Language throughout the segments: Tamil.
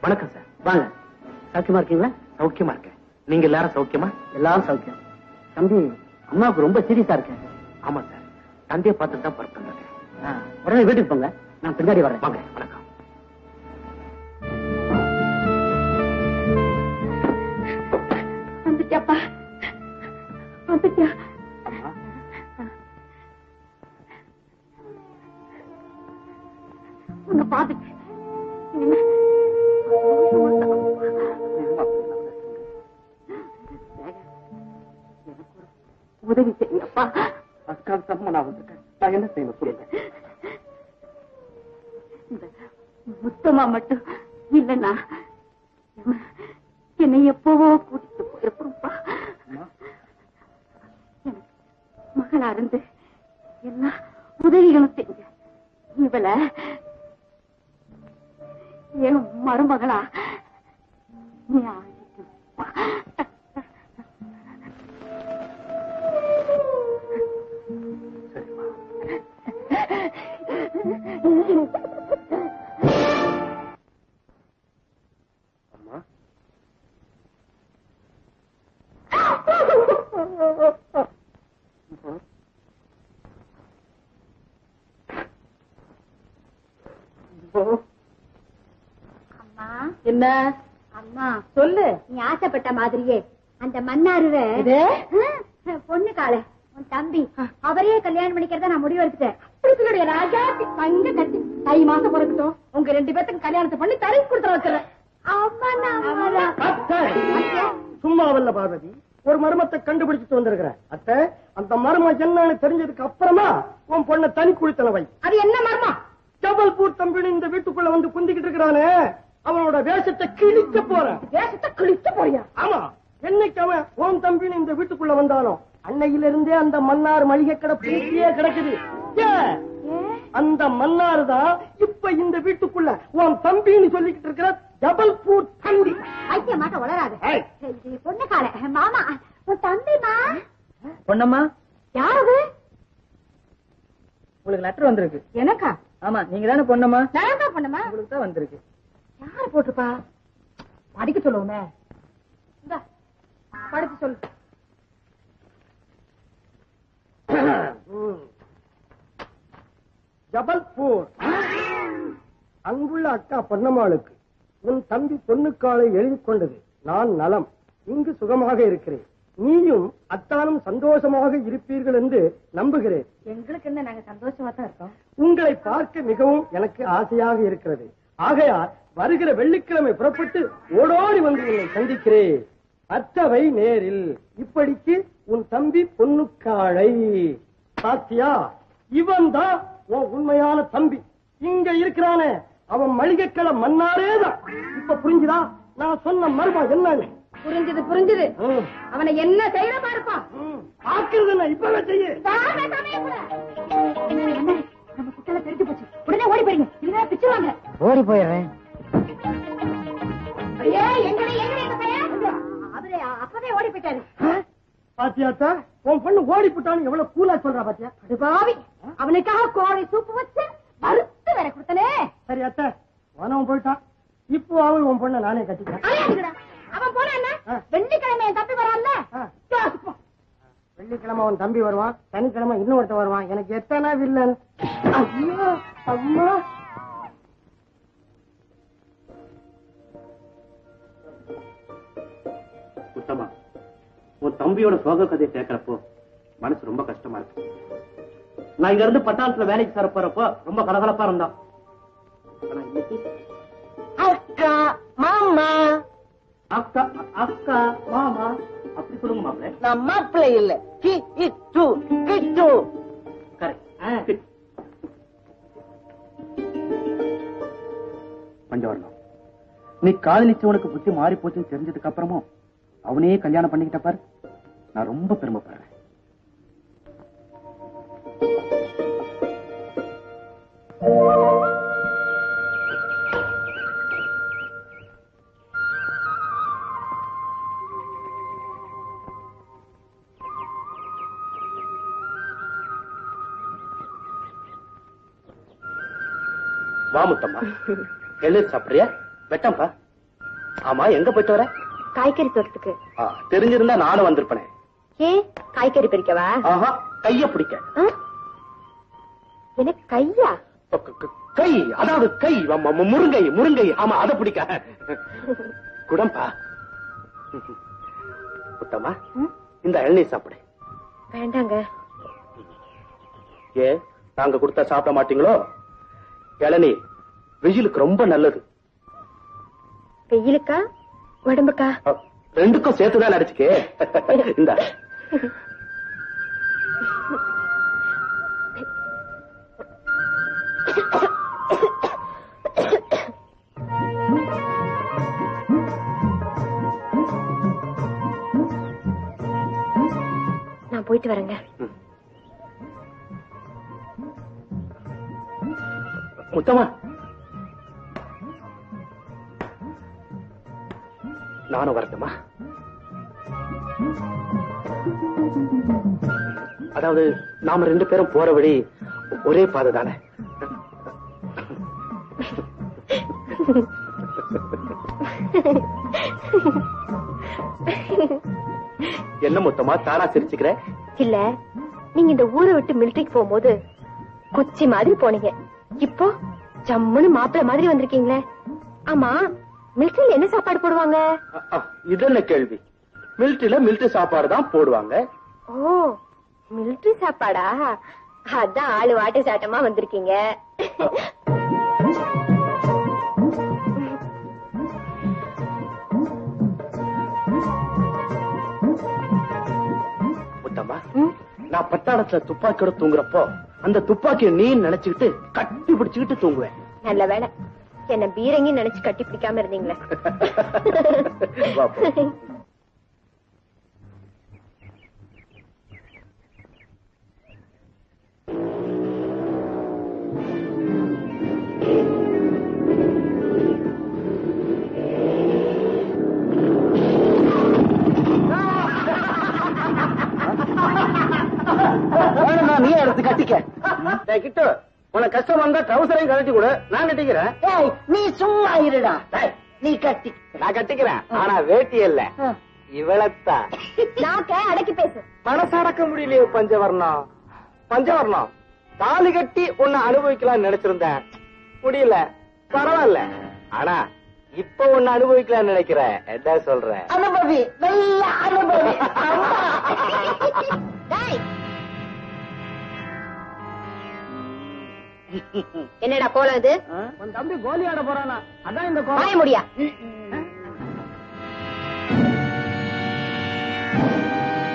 வணக்கம் சார். வாங்க. சௌக்கியமா இருக்கீங்களா? சௌக்கியமா இருக்கேன். நீங்க எல்லாரும் சௌக்கியமா? எல்லாரும் சௌக்கியம். தம்பி, அம்மாவுக்கு ரொம்ப சீரியஸா இருக்கேன். ஆமா சார். தந்தையை பார்த்துட்டு தான் புறப்பட்டு இருக்கேன். உடனே வீட்டுக்கு போங்க, நான் பின்னாடி வரேன். வாங்க. வணக்கம். வந்துட்டியாப்பா, வந்துட்டியா? உன்னை பார்த்துட்டு உதவி செய்யப்பா. அக்காவுக்கு சமமா நான் வந்துட்டேன். நான் என்ன செய்யணும் சொல்லுங்க. இந்த முத்தமா மட்டும் இல்லைன்னா என்னை எப்பவோ கூட்டிட்டு போயிருப்பா. எனக்கு மகளா இருந்து எல்லா உதவிகளும் செஞ்ச இவளை என் மருமகளா நீ ஆகிப்பா. அம்மா, என்ன அம்மா சொல்லு. நீ ஆசைப்பட்ட மாதிரியே அந்த மன்னாருவ பொண்ணு கால உன் தம்பி அவரையே கல்யாணம் பண்ணிக்கிறத நான் முடிவு எடுத்துட்டேன். ராஜா தங்க கட்டி தை மாசம் பிறக்கட்டும், உங்க 2 பேத்துக்கு கல்யாணத்தை பண்ணி தரை கொடுத்து வச்சுறேன். சும்மாவல்ல பார்வதி, ஒரு மர்மத்தை கண்டுபிடிச்சிட்டு வந்திருக்கிறேன். அத்தை, அந்த மர்மம் என்னன்னு தெரிஞ்சதுக்கு அப்புறமா உன் பொண்ணை தனி குளித்தனவை. அது என்ன மர்மம்? ஜபல்பூர் தம்பின்னு இந்த வீட்டுக்குள்ள வந்து குந்திக்கிட்டு இருக்கிறானே, அவனோட வேஷத்தை கிழிக்க போறேன். வேஷத்தை கிழிக்க போறியா? ஆமா, என்னைக்கு அவன் உன் தம்பின்னு இந்த வீட்டுக்குள்ள வந்தானோ அன்னையில இருந்தே அந்த மன்னார் மளிகை கடை பூட்டியே கிடக்குது. அந்த மன்னார் தான் இப்ப இந்த வீட்டுக்குள்ள உன் தம்பின்னு சொல்லிக்கிட்டு இருக்கிற ஜபல்பூர் தம்பி. ஐக்கியமாட்ட வளராது. பொண்ணு கால மாமா உன் தம்பிமா. பொண்ணம்மா, யாரு? உங்களுக்கு லெட்டர் வந்திருக்கு. எனக்கா? ஆமா, நீங்க தானே பொண்ணம்மா? நான் தான் பொண்ணுமா. உங்களுக்கு தான் வந்திருக்கு. யாரு போட்டிருப்பா? படிக்க சொல்லுவோமே. இந்த படிச்சு சொல்லு. ஜபல்பூர். அங்குள்ள அக்கா பொன்னம்மாளுக்கு உன் தம்பி பொண்ணுக்காலை எழுதி கொண்டது. நான் நலம், இங்கு சுகமாக இருக்கிறேன். நீயும் அத்தானும் சந்தோஷமாக இருப்பீர்கள் என்று நம்புகிறேன். எங்களுக்கு என்ன, நாங்க சந்தோஷமா தான் இருக்கோம். உங்களை பார்க்க மிகவும் எனக்கு ஆசையாக இருக்கிறது. ஆகையால் வருகிற வெள்ளிக்கிழமை புறப்பட்டு ஓடோடி வந்து உன்னை சந்திக்கிறேன். அத்தவை நேரில். இப்படிக்கு உன் தம்பி பொண்ணுக்காளை. சாத்தியா, இவன் தான் உன் உண்மையான தம்பி. இங்க இருக்கிறானே அவன் மளிகைக்கடை மன்னாரேதான். இப்ப புரிஞ்சுதா நான் சொன்ன மர்மம் என்னன்னு? புரிஞ்சுது புரிஞ்சுது. அவனை என்ன செய்யற பாருப்பா. பாக்குறது என்ன, இப்பவே செய்ய. நம்ம குட்டல தெரிஞ்சு போச்சு. உடனே ஓடி போயிருங்க, இல்லைன்னா பிச்சுவாங்க. ஓடி போயிடுறேன். அவரு அப்பவே ஓடி போயிட்டாரு. பாத்தியாத்தா, உன் பொண்ணு ஓடி போட்டான்னு எவ்வளவு கூலா சொல்றா பாத்தியா? பாவி, அவனுக்காக கோழி சூப்பு வச்சு வறுத்து வேற கொடுத்தனே. சரி அத்தை, அவன் போயிட்டான். இப்போ அவன் உன் பொண்ணை நானே கட்டிக்கிறேன். அவன் போனா என்ன? வெள்ளிக்கிழமை என் தம்பி வரான்ல. வெள்ளிக்கிழமை அவன் தம்பி வருவான், சனிக்கிழமை இன்னொருத்த வருவான். எனக்கு எத்தனை வில்லன். ஐயோ அம்மா. உத்தமா, உன் தம்பியோட சோக கதையை கேட்கிறப்போ மனசு ரொம்ப கஷ்டமா இருக்கு. நான் இங்க இருந்து பட்டாளத்துல வேலைக்கு சேர போறப்போ ரொம்ப கலகலப்பா இருந்தான். ஆனா இன்னைக்கு அக்கா மாமா, அக்கா அக்கா மாமா அப்படி சொல்லுங்க மாப்பிள்ள. நான் மாப்பிள்ளை இல்ல, கிட்டு. கரெக்ட். பஞ்சவர்ணம், நீ காதலிச்சவனுக்கு புத்தி மாறி போச்சுன்னு தெரிஞ்சதுக்கு அப்புறமும் அவனையே கல்யாணம் பண்ணிக்கிட்ட பாரு, நான் ரொம்ப பெருமைப்படுறேன். வாமுத்தம்மா, எழுதி சாப்பிடுறியா? வெட்டம்பா. ஆமா, எங்க போயிட்டு வர? காய்கறி தோட்டத்துக்கு. தெரிஞ்சிருந்தா நானும் வந்திருப்பேன். ஏன் காய்கறி பறிக்கவா? ஆஹா, கைய பிடிக்க. எனக்கு கையா? கை, அதாவது கை, முருங்கை. முருங்கை, ஆமா, அதை பிடிக்க. குடம்பா. புத்தம்மா, இந்த இளநீர் சாப்பிடு. வேண்டாங்க. ஏ, நாங்க கொடுத்தா சாப்பிட மாட்டீங்களோ? இளநீர் வெயிலுக்கு ரொம்ப நல்லது. வெயிலுக்கா உடம்புக்கா? ரெண்டுக்கும் சேர்த்துதான் நடிச்சுக்கே. இந்த நான் போயிட்டு வரேங்க. முத்தமா, நானும் வரட்டுமா? அதாவது நாம 2 பேரும் போற வழி ஒரே பாதை தானே? என்ன முத்தமா தானா சிரிச்சுக்கிற? இல்ல, நீங்க இந்த ஊரை விட்டு மிலிட்டரிக்கு போகும்போது குச்சி மாதிரி போனீங்க. இப்போ ஜம்முன்னு மாப்பிள்ள மாதிரி வந்திருக்கீங்களே. ஆமா, மிலிட்டரியில என்ன சாப்பாடு போடுவாங்க? இது என்ன கேள்வி? மிலிட்டரியில மிலிட்டரி சாப்பாடு தான் போடுவாங்க. ஓ, மிலிட்டரி சாப்பாடா? அதான் ஆளு வாட்டு சாட்டமா வந்திருக்கீங்க. முத்தம்மா, நான் பட்டாளத்துல துப்பாக்கியோட தூங்குறப்போ அந்த துப்பாக்கியை நீ நினைச்சுக்கிட்டு கட்டி பிடிச்சுக்கிட்டு தூங்குவேன். நல்ல வேலை, என்ன பீரங்கி நினைச்சு கட்டி பிடிக்காம இருந்தீங்களே. நீ எடுத்து கட்டிக்க. கிட்ட உனக்கு கஷ்டம் வந்தா ட்ரௌசரையும் கழட்டி கூட நான் கட்டிக்கிறேன். நீ சும்மா இருடா. நீ கட்டி. நான் கட்டிக்கிறேன், ஆனா வேட்டி இல்ல, இவளத்தான். நாக்க அடக்கி பேசு. மனசடக்க முடியலையே பஞ்சவர்ணம். பஞ்சவர்ணம் தாலி கட்டி உன்னை அனுபவிக்கலாம்னு நினைச்சிருந்தேன், முடியல. பரவாயில்ல, ஆனா இப்ப உன்னை அனுபவிக்கலாம்னு நினைக்கிறேன். என்ன சொல்ற? அனுபவி, நல்ல அனுபவி. என்னடா கோலம் இது? உன் தம்பி கோலி ஆட போறானா? அதான் இந்த கோலம். வாய முடியா?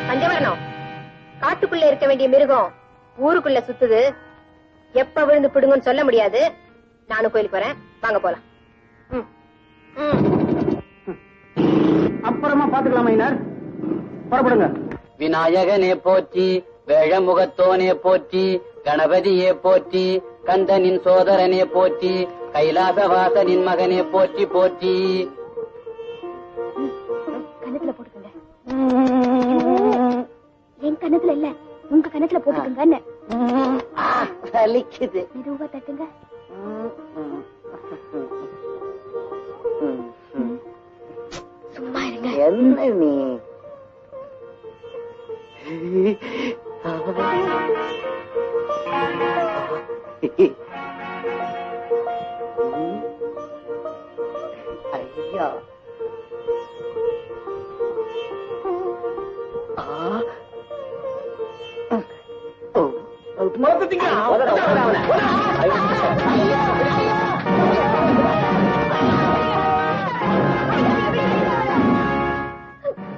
பஞ்சவரணம், காட்டுக்குள்ள இருக்க வேண்டிய மிருகம் ஊருக்குள்ள சுத்துது. எப்ப விழுந்து பிடுங்கன்னு சொல்ல முடியாது. நானும் கோயிலுக்கு வரேன், வாங்க போலாம். அப்புறமா பாத்துக்கலாம் மைனர், புறப்படுங்க. விநாயகனே போற்றி, வேழமுகத்தோனே போற்றி, கணபதியே போற்றி, கந்தனின் சோதரனே போற்றி, கைலாசவாசனின் மகனே போற்றி போற்றி. கணத்துல போட்டுக்கங்க. என் கணத்துல இல்ல, உங்க கணத்துல போட்டுக்கங்க. வலிக்குது. மெதுவா தட்டுங்க. சும்மா இருங்க. என்ன நீ? ஐயா,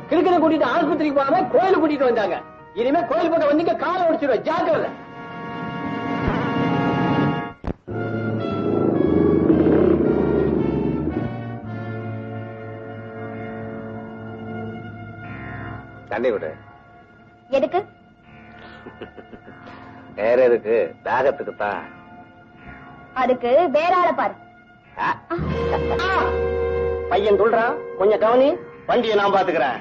கிழக்கின கூட்டிட்டு ஆஸ்பத்திரிக்கு போகாம கோயிலுக்கு கூட்டிட்டு வந்தாங்க. இனிமே கோயில் பக்கம் வந்தீங்க காலை உடைச்சிருவேன், ஜாக்கிரதை. தண்ணி விடு. எதுக்கு? வேற எதுக்கு? தாகத்துக்கு தான். அதுக்கு வேற ஆளை பாரு. பையன் சொல்றான், கொஞ்சம் கவனி. வண்டியை நான் பாத்துக்கிறேன்.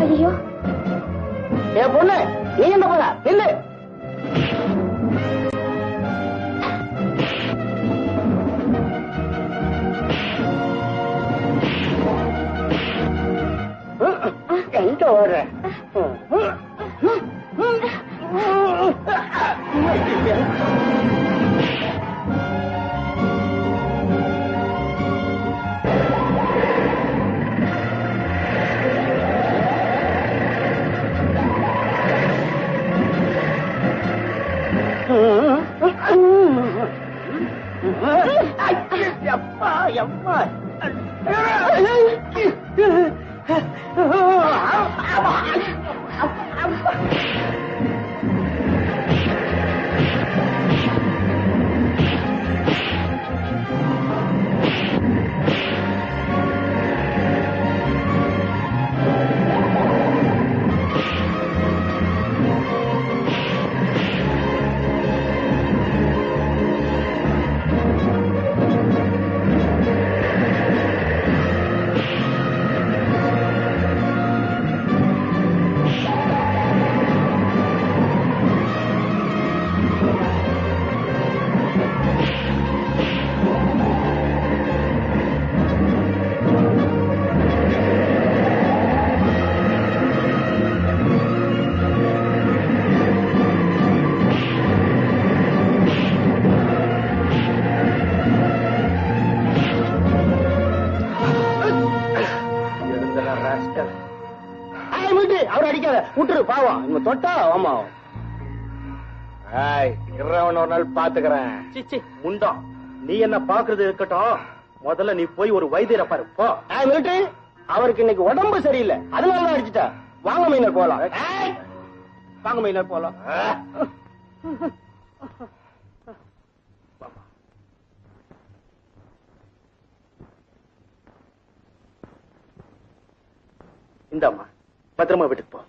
ஐயோ, ஏ பொண்ணு, நீ என்ன போற? நில்லு. எங்க ஓடுற? அப்பா அம்மா அவர் அடிக்காத விட்டுரு பாவம் இவங்க தொட்டா ஆமா ஒரு நாள் பாத்துக்கிறேன். சிச்சி முண்டம் நீ என்ன பாக்குறது இருக்கட்டும், முதல்ல நீ போய் ஒரு வைத்தியரை பாரு போ. மிலிட்டரி அவருக்கு இன்னைக்கு உடம்பு சரியில்லை, அதனாலதான் அடிச்சுட்டா. வாங்க மைனர் போலாம், வாங்க மைனர் போலாம். இந்தாம்மா பத்திரமா வீட்டுக்கு போ.